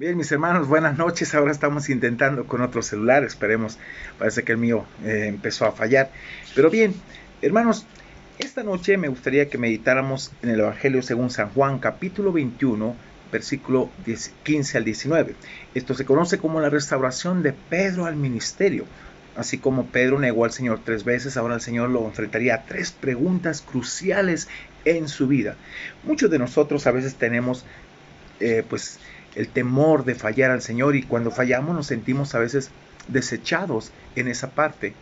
Bien, mis hermanos, buenas noches. Ahora estamos intentando con otro celular. Esperemos, parece que el mío empezó a fallar. Pero bien, hermanos, esta noche me gustaría que meditáramos en el Evangelio según San Juan, capítulo 21, versículo 15 al 19. Esto se conoce como la restauración de Pedro al ministerio. Así como Pedro negó al Señor 3 veces, ahora el Señor lo enfrentaría a 3 preguntas cruciales en su vida. Muchos de nosotros a veces tenemos pues el temor de fallar al Señor, y cuando fallamos nos sentimos a veces desechados en esa parte.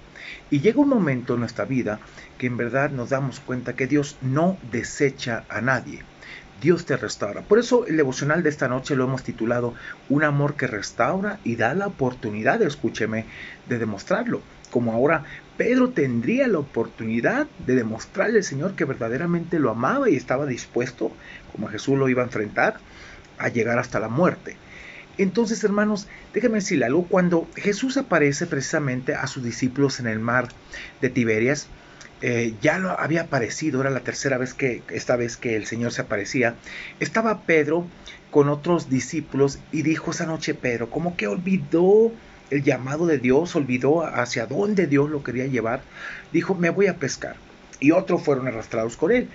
Y llega un momento en nuestra vida que en verdad nos damos cuenta que Dios no desecha a nadie. Dios te restaura. Por eso el devocional de esta noche lo hemos titulado Un amor que restaura y da la oportunidad, escúcheme, de demostrarlo. Como ahora Pedro tendría la oportunidad de demostrarle al Señor que verdaderamente lo amaba y estaba dispuesto, como Jesús lo iba a enfrentar, a llegar hasta la muerte. Entonces, hermanos, déjenme decirle algo. Cuando Jesús aparece precisamente a sus discípulos en el mar de Tiberias, ya lo había aparecido, era la tercera vez esta vez que el Señor se aparecía. Estaba Pedro con otros discípulos y dijo esa noche Pedro, como que olvidó el llamado de Dios, olvidó hacia dónde Dios lo quería llevar. Dijo, me voy a pescar. Y otros fueron arrastrados con él.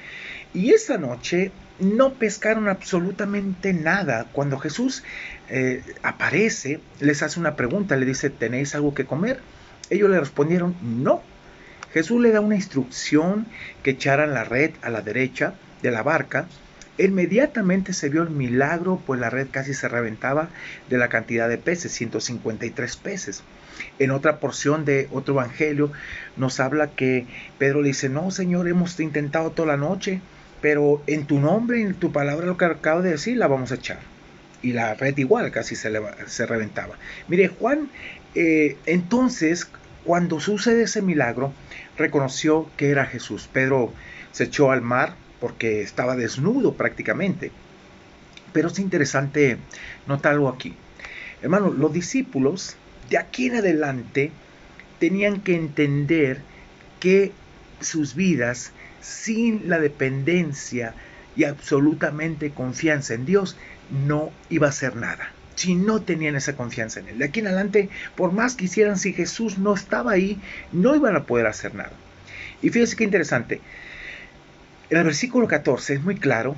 Y esa noche no pescaron absolutamente nada. Cuando Jesús aparece, les hace una pregunta, le dice, ¿tenéis algo que comer? Ellos le respondieron, no. Jesús le da una instrucción que echaran la red a la derecha de la barca. Inmediatamente se vio el milagro, pues la red casi se reventaba de la cantidad de peces, 153 peces. En otra porción de otro evangelio nos habla que Pedro le dice, no, Señor, hemos intentado toda la noche, pero en tu nombre, en tu palabra, lo que acabo de decir, la vamos a echar. Y la red igual casi se reventaba. Mire, Juan, entonces, cuando sucede ese milagro, reconoció que era Jesús. Pedro se echó al mar porque estaba desnudo prácticamente. Pero es interesante notar algo aquí. Hermano, los discípulos de aquí en adelante tenían que entender que sus vidas, sin la dependencia y absolutamente confianza en Dios, no iba a ser nada. Si no tenían esa confianza en Él. De aquí en adelante, por más que hicieran, si Jesús no estaba ahí, no iban a poder hacer nada. Y fíjense qué interesante. En el versículo 14 es muy claro.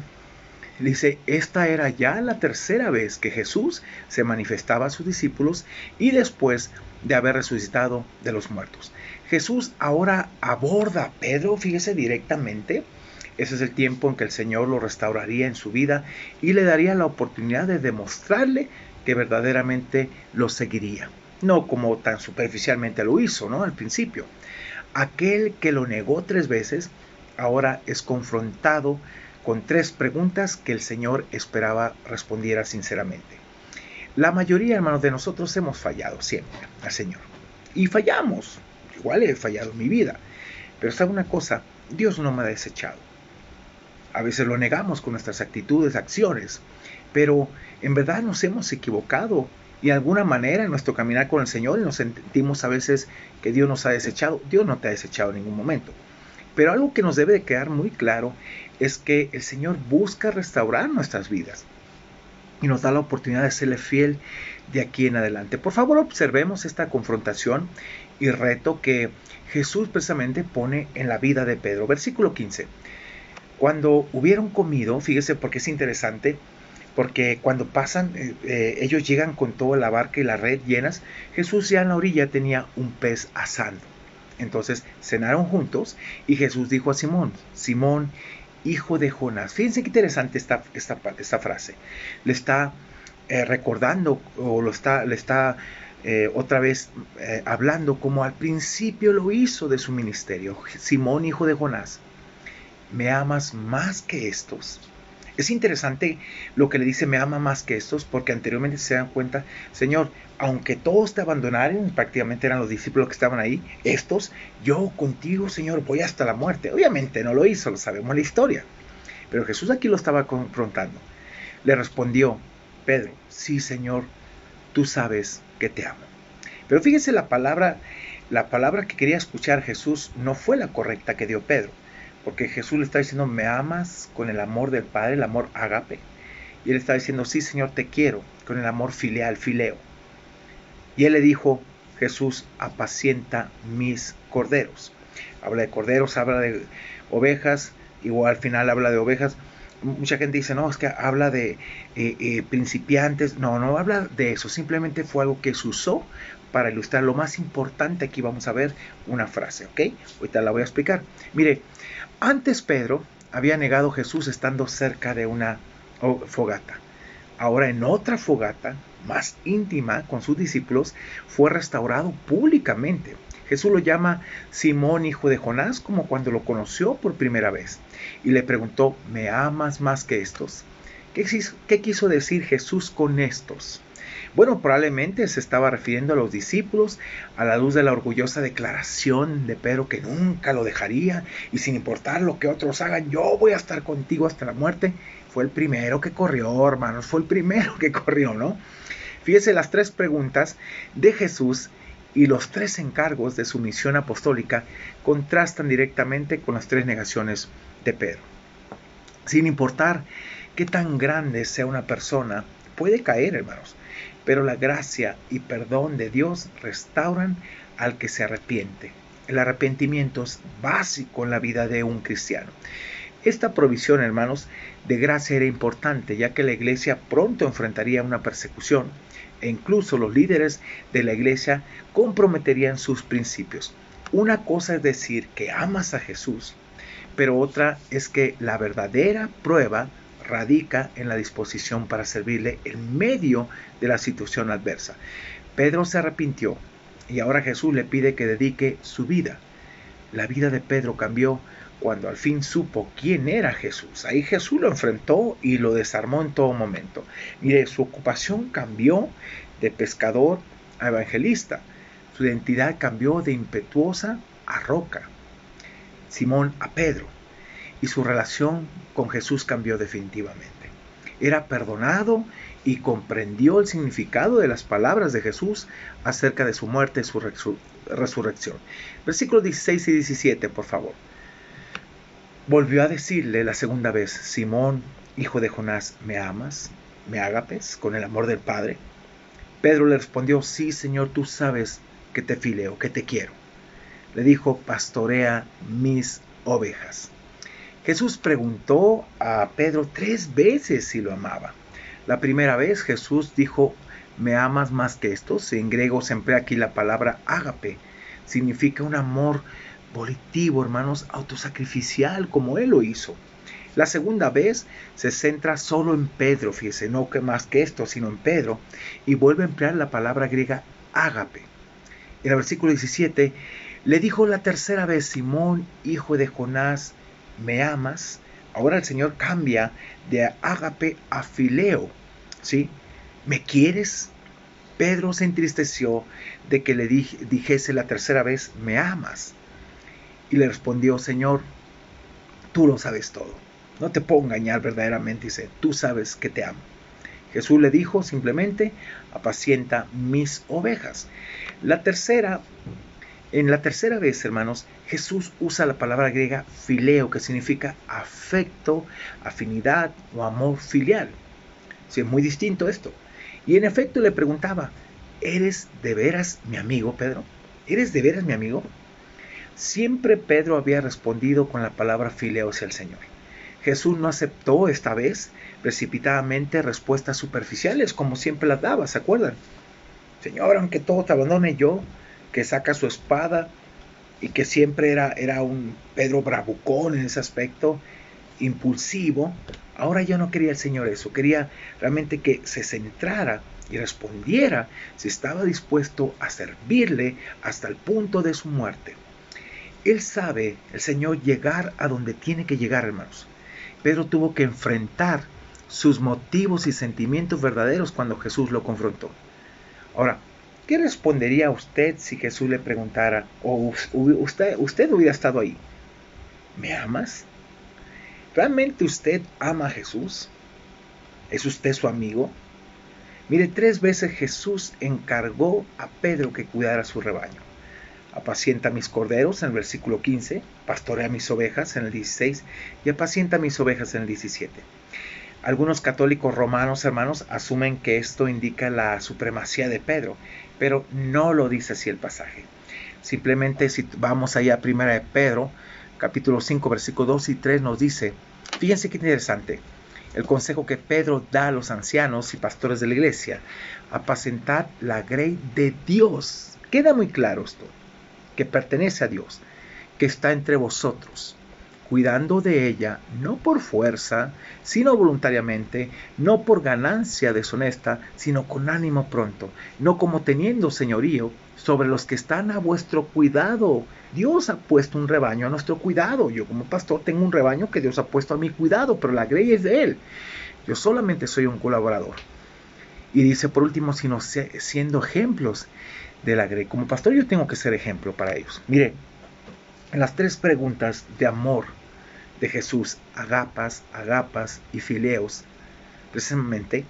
Dice, esta era ya la tercera vez que Jesús se manifestaba a sus discípulos y después de haber resucitado de los muertos. Jesús ahora aborda a Pedro, fíjese directamente. Ese es el tiempo en que el Señor lo restauraría en su vida y le daría la oportunidad de demostrarle que verdaderamente lo seguiría. No como tan superficialmente lo hizo, ¿no? Al principio. Aquel que lo negó 3 veces ahora es confrontado con 3 preguntas que el Señor esperaba respondiera sinceramente. La mayoría, hermanos, de nosotros hemos fallado siempre al Señor. Y fallamos. Igual he fallado en mi vida. Pero ¿sabe una cosa? Dios no me ha desechado. A veces lo negamos con nuestras actitudes, acciones. Pero en verdad nos hemos equivocado. Y de alguna manera en nuestro caminar con el Señor nos sentimos a veces que Dios nos ha desechado. Dios no te ha desechado en ningún momento. Pero algo que nos debe de quedar muy claro es que el Señor busca restaurar nuestras vidas y nos da la oportunidad de serle fiel de aquí en adelante. Por favor, observemos esta confrontación y reto que Jesús precisamente pone en la vida de Pedro. Versículo 15. Cuando hubieron comido, fíjese porque es interesante, porque cuando pasan, ellos llegan con toda la barca y la red llenas, Jesús ya en la orilla tenía un pez asando. Entonces cenaron juntos y Jesús dijo a Simón, Simón, hijo de Jonás. Fíjense qué interesante esta frase. Le está recordando o le está otra vez hablando como al principio lo hizo de su ministerio. Simón, hijo de Jonás, ¿me amas más que estos? Es interesante lo que le dice, me ama más que estos, porque anteriormente se dan cuenta, Señor, aunque todos te abandonaron, prácticamente eran los discípulos que estaban ahí, estos, yo contigo, Señor, voy hasta la muerte. Obviamente no lo hizo, lo sabemos la historia, pero Jesús aquí lo estaba confrontando. Le respondió, Pedro, sí, Señor, tú sabes que te amo. Pero fíjense la palabra que quería escuchar Jesús no fue la correcta que dio Pedro. Porque Jesús le está diciendo, me amas con el amor del Padre, el amor ágape. Y él estaba diciendo, sí, Señor, te quiero, con el amor filial, fileo. Y él le dijo, Jesús, apacienta mis corderos. Habla de corderos, habla de ovejas, igual al final habla de ovejas. Mucha gente dice, no, es que habla de principiantes. No, no habla de eso, simplemente fue algo que se usó para ilustrar lo más importante. Aquí vamos a ver una frase, ¿ok? Ahorita la voy a explicar. Mire, antes Pedro había negado a Jesús estando cerca de una fogata. Ahora en otra fogata, más íntima, con sus discípulos, fue restaurado públicamente. Jesús lo llama Simón, hijo de Jonás, como cuando lo conoció por primera vez. Y le preguntó, ¿me amas más que estos? ¿Qué quiso decir Jesús con estos? Bueno, probablemente se estaba refiriendo a los discípulos a la luz de la orgullosa declaración de Pedro que nunca lo dejaría y sin importar lo que otros hagan, yo voy a estar contigo hasta la muerte. Fue el primero que corrió, hermanos, fue el primero que corrió, ¿no? Fíjese las 3 preguntas de Jesús y los 3 encargos de su misión apostólica contrastan directamente con las 3 negaciones de Pedro. Sin importar qué tan grande sea una persona, puede caer, hermanos, pero la gracia y perdón de Dios restauran al que se arrepiente. El arrepentimiento es básico en la vida de un cristiano. Esta provisión, hermanos, de gracia era importante, ya que la iglesia pronto enfrentaría una persecución e incluso los líderes de la iglesia comprometerían sus principios. Una cosa es decir que amas a Jesús, pero otra es que la verdadera prueba radica en la disposición para servirle en medio de la situación adversa. Pedro se arrepintió y ahora Jesús le pide que dedique su vida. La vida de Pedro cambió cuando al fin supo quién era Jesús. Ahí Jesús lo enfrentó y lo desarmó en todo momento. Mire, su ocupación cambió de pescador a evangelista. Su identidad cambió de impetuosa a roca. Simón a Pedro. Y su relación con Jesús cambió definitivamente. Era perdonado y comprendió el significado de las palabras de Jesús acerca de su muerte y su resurrección. Versículos 16 y 17, por favor. Volvió a decirle la segunda vez, Simón, hijo de Jonás, ¿me amas? ¿Me ágapes con el amor del Padre? Pedro le respondió, sí, Señor, tú sabes que te fileo, que te quiero. Le dijo, pastorea mis ovejas. Jesús preguntó a Pedro 3 veces si lo amaba. La primera vez Jesús dijo, ¿me amas más que estos? En griego se emplea aquí la palabra ágape. Significa un amor volitivo, hermanos, autosacrificial, como Él lo hizo. La segunda vez se centra solo en Pedro, fíjese, no que más que esto, sino en Pedro, y vuelve a emplear la palabra griega ágape. En el versículo 17, le dijo la tercera vez, Simón, hijo de Jonás, ¿me amas? Ahora el Señor cambia de ágape a fileo, ¿sí? ¿Me quieres? Pedro se entristeció de que le dijese la tercera vez, ¿me amas? Y le respondió, Señor, tú lo sabes todo. No te puedo engañar verdaderamente, dice, tú sabes que te amo. Jesús le dijo simplemente, apacienta mis ovejas. En la tercera vez, hermanos, Jesús usa la palabra griega fileo, que significa afecto, afinidad o amor filial. Sí, es muy distinto esto. Y en efecto le preguntaba, ¿eres de veras mi amigo, Pedro? ¿Eres de veras mi amigo? Siempre Pedro había respondido con la palabra fileo hacia el Señor. Jesús no aceptó esta vez precipitadamente respuestas superficiales como siempre las daba, ¿se acuerdan? Señor, aunque todo te abandone, yo, que saca su espada y que siempre era un Pedro bravucón en ese aspecto, impulsivo, ahora ya no quería el Señor eso, quería realmente que se centrara y respondiera si estaba dispuesto a servirle hasta el punto de su muerte. Él sabe, el Señor, llegar a donde tiene que llegar, hermanos. Pedro tuvo que enfrentar sus motivos y sentimientos verdaderos cuando Jesús lo confrontó. Ahora, ¿qué respondería usted si Jesús le preguntara, o usted hubiera estado ahí? ¿Me amas? ¿Realmente usted ama a Jesús? ¿Es usted su amigo? Mire, 3 veces Jesús encargó a Pedro que cuidara su rebaño. Apacienta mis corderos en el versículo 15, pastorea mis ovejas en el 16 y apacienta mis ovejas en el 17. Algunos católicos romanos, hermanos, asumen que esto indica la supremacía de Pedro, pero no lo dice así el pasaje. Simplemente si vamos allá a 1 de Pedro, capítulo 5, versículos 2 y 3 nos dice, fíjense qué interesante, el consejo que Pedro da a los ancianos y pastores de la iglesia: apacentar la grey de Dios. Queda muy claro esto, que pertenece a Dios, que está entre vosotros, cuidando de ella, no por fuerza, sino voluntariamente, no por ganancia deshonesta, sino con ánimo pronto, no como teniendo señorío sobre los que están a vuestro cuidado. Dios ha puesto un rebaño a nuestro cuidado. Yo como pastor tengo un rebaño que Dios ha puesto a mi cuidado, pero la grey es de Él. Yo solamente soy un colaborador. Y dice por último, sino siendo ejemplos de la grey. Como pastor yo tengo que ser ejemplo para ellos. Mire, en las 3 preguntas de amor de Jesús, agapas, agapas y fileos, precisamente,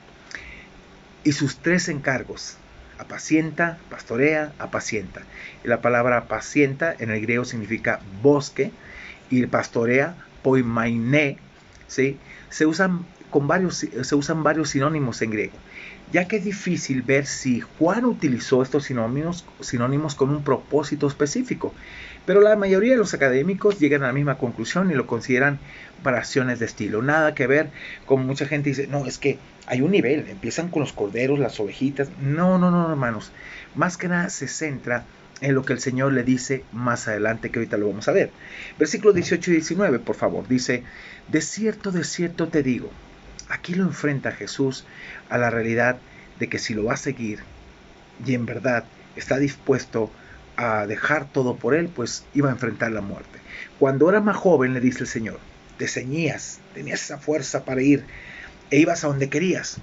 y sus 3 encargos: apacienta, pastorea, apacienta. Y la palabra apacienta en el griego significa bosque, y pastorea, poimainé, ¿sí? Se usan varios sinónimos en griego, ya que es difícil ver si Juan utilizó estos sinónimos con un propósito específico. Pero la mayoría de los académicos llegan a la misma conclusión y lo consideran variaciones de estilo. Nada que ver, como mucha gente dice, no, es que hay un nivel, empiezan con los corderos, las ovejitas. No, hermanos. Más que nada se centra en lo que el Señor le dice más adelante, que ahorita lo vamos a ver. Versículos 18 y 19, por favor, dice, de cierto te digo. Aquí lo enfrenta Jesús a la realidad de que si lo va a seguir y en verdad está dispuesto a dejar todo por él, pues iba a enfrentar la muerte. Cuando era más joven, le dice el Señor, te ceñías, tenías esa fuerza para ir e ibas a donde querías.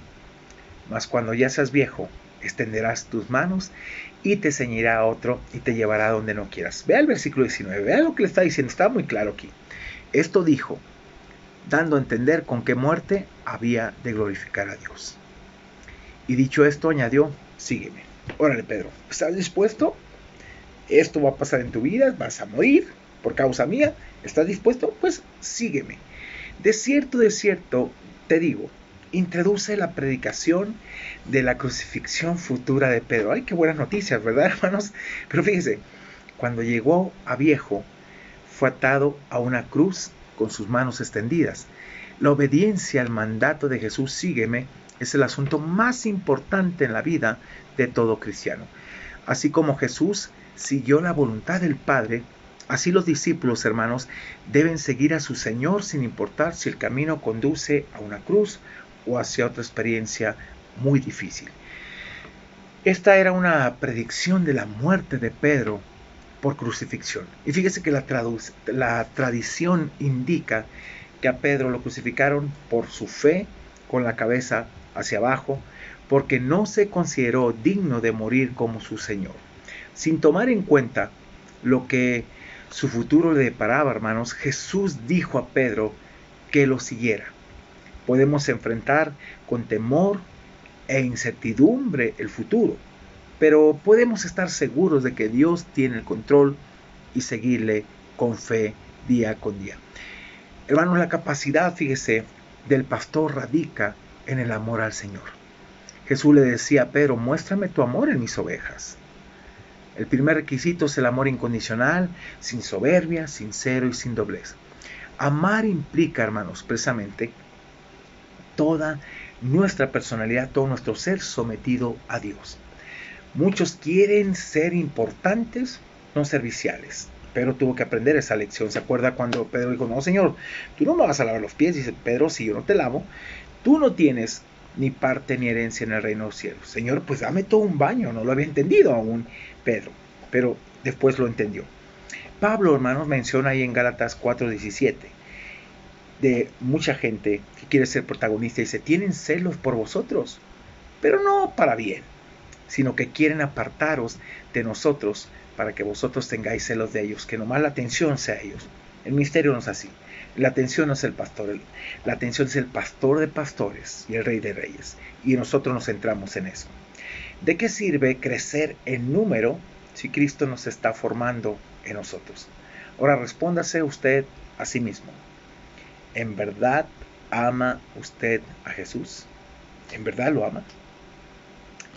Mas cuando ya seas viejo, extenderás tus manos y te ceñirá a otro y te llevará a donde no quieras. Vea el versículo 19, vea lo que le está diciendo, está muy claro aquí. Esto dijo, dando a entender con qué muerte había de glorificar a Dios. Y dicho esto, añadió, sígueme. Órale, Pedro, ¿estás dispuesto? Esto va a pasar en tu vida, vas a morir por causa mía. ¿Estás dispuesto? Pues sígueme. De cierto, te digo, introduce la predicación de la crucifixión futura de Pedro. Ay, qué buenas noticias, ¿verdad, hermanos? Pero fíjense, cuando llegó a viejo, fue atado a una cruz con sus manos extendidas. La obediencia al mandato de Jesús, sígueme, es el asunto más importante en la vida de todo cristiano. Así como Jesús siguió la voluntad del Padre, así los discípulos, hermanos, deben seguir a su Señor sin importar si el camino conduce a una cruz o hacia otra experiencia muy difícil. Esta era una predicción de la muerte de Pedro por crucifixión. Y fíjese que la tradición indica que a Pedro lo crucificaron por su fe, con la cabeza hacia abajo, porque no se consideró digno de morir como su Señor. Sin tomar en cuenta lo que su futuro le deparaba, hermanos, Jesús dijo a Pedro que lo siguiera. Podemos enfrentar con temor e incertidumbre el futuro, pero podemos estar seguros de que Dios tiene el control y seguirle con fe día con día. Hermanos, la capacidad, fíjese, del pastor radica en el amor al Señor. Jesús le decía a Pedro, muéstrame tu amor en mis ovejas. El primer requisito es el amor incondicional, sin soberbia, sincero y sin doblez. Amar implica, hermanos, precisamente toda nuestra personalidad, todo nuestro ser sometido a Dios. Muchos quieren ser importantes, no serviciales. Pedro tuvo que aprender esa lección. ¿Se acuerda cuando Pedro dijo, no, Señor, tú no me vas a lavar los pies? Dice Pedro, si yo no te lavo, tú no tienes ni parte ni herencia en el reino de los cielos. Señor, pues dame todo un baño. No lo había entendido aún Pedro, pero después lo entendió. Pablo, hermanos, menciona ahí en Gálatas 4:17 de mucha gente que quiere ser protagonista. Dice, tienen celos por vosotros, pero no para bien, sino que quieren apartaros de nosotros para que vosotros tengáis celos de ellos, que nomás la atención sea ellos. El misterio no es así. La atención no es el pastor, la atención es el pastor de pastores y el rey de reyes. Y nosotros nos centramos en eso. ¿De qué sirve crecer en número si Cristo nos está formando en nosotros? Ahora respóndase usted a sí mismo. ¿En verdad ¿Ama usted a Jesús? ¿En verdad lo ama?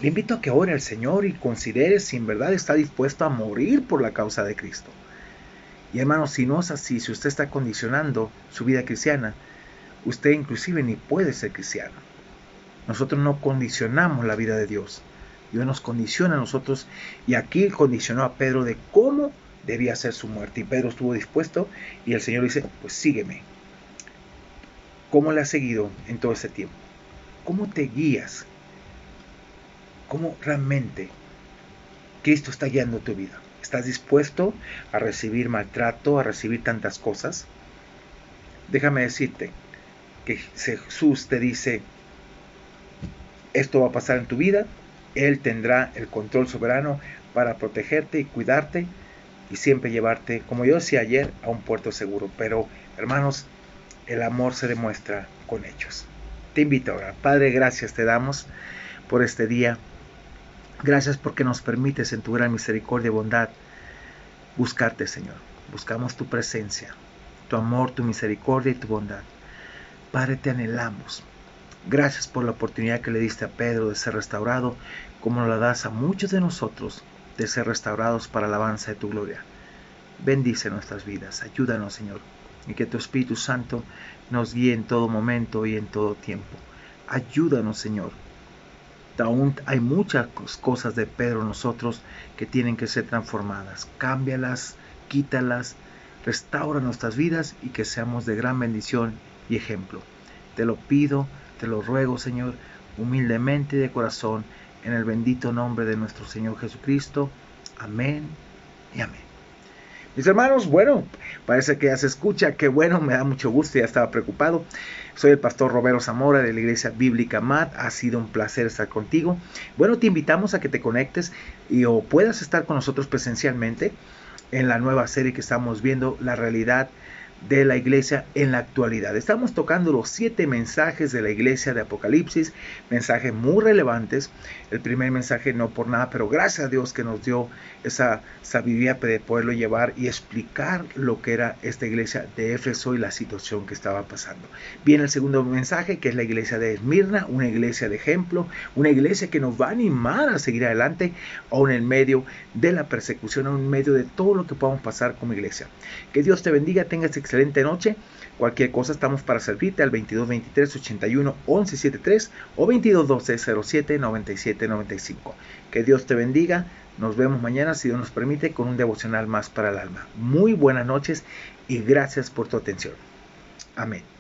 Le invito a que ore al Señor y considere si en verdad está dispuesto a morir por la causa de Cristo. Y hermanos, si no es así, si usted está condicionando su vida cristiana, usted inclusive ni puede ser cristiano. Nosotros no condicionamos la vida de Dios. Dios nos condiciona a nosotros, y aquí condicionó a Pedro de cómo debía ser su muerte. Y Pedro estuvo dispuesto, y el Señor dice, pues sígueme. ¿Cómo le has seguido en todo este tiempo? ¿Cómo te guías? ¿Cómo realmente Cristo está guiando tu vida? ¿Estás dispuesto a recibir maltrato, a recibir tantas cosas? Déjame decirte que Jesús te dice, esto va a pasar en tu vida, Él tendrá el control soberano para protegerte y cuidarte y siempre llevarte, como yo decía ayer, a un puerto seguro. Pero, hermanos, el amor se demuestra con hechos. Te invito ahora. Padre, gracias te damos por este día. Gracias porque nos permites en tu gran misericordia y bondad buscarte, Señor. Buscamos tu presencia, tu amor, tu misericordia y tu bondad. Padre, te anhelamos. Gracias por la oportunidad que le diste a Pedro de ser restaurado, como la das a muchos de nosotros de ser restaurados para la alabanza de tu gloria. Bendice nuestras vidas, ayúdanos, Señor, y que tu Espíritu Santo nos guíe en todo momento y en todo tiempo. Ayúdanos, Señor. Aún hay muchas cosas de Pedro en nosotros que tienen que ser transformadas. Cámbialas, quítalas, restaura nuestras vidas y que seamos de gran bendición y ejemplo. Te lo pido, te lo ruego, Señor, humildemente y de corazón, en el bendito nombre de nuestro Señor Jesucristo. Amén y amén. Mis hermanos, bueno, parece que ya se escucha, que bueno, me da mucho gusto, ya estaba preocupado. Soy el pastor Roberto Zamora de la Iglesia Bíblica MAT, ha sido un placer estar contigo. Bueno, te invitamos a que te conectes o puedas estar con nosotros presencialmente en la nueva serie que estamos viendo, La realidad de la iglesia en la actualidad. Estamos tocando los 7 mensajes de la iglesia de Apocalipsis, mensajes muy relevantes. El primer mensaje no por nada, pero gracias a Dios que nos dio esa sabiduría de poderlo llevar y explicar lo que era esta iglesia de Éfeso y la situación que estaba pasando. Viene el segundo mensaje, que es la iglesia de Esmirna, una iglesia de ejemplo, una iglesia que nos va a animar a seguir adelante, aún en medio de la persecución, aún en medio de todo lo que podamos pasar como iglesia. Que Dios te bendiga, tengas excelente noche. Cualquier cosa estamos para servirte al 2223-81-1173 o 2212-07-9795. Que Dios te bendiga. Nos vemos mañana, si Dios nos permite, con un devocional más para el alma. Muy buenas noches y gracias por tu atención. Amén.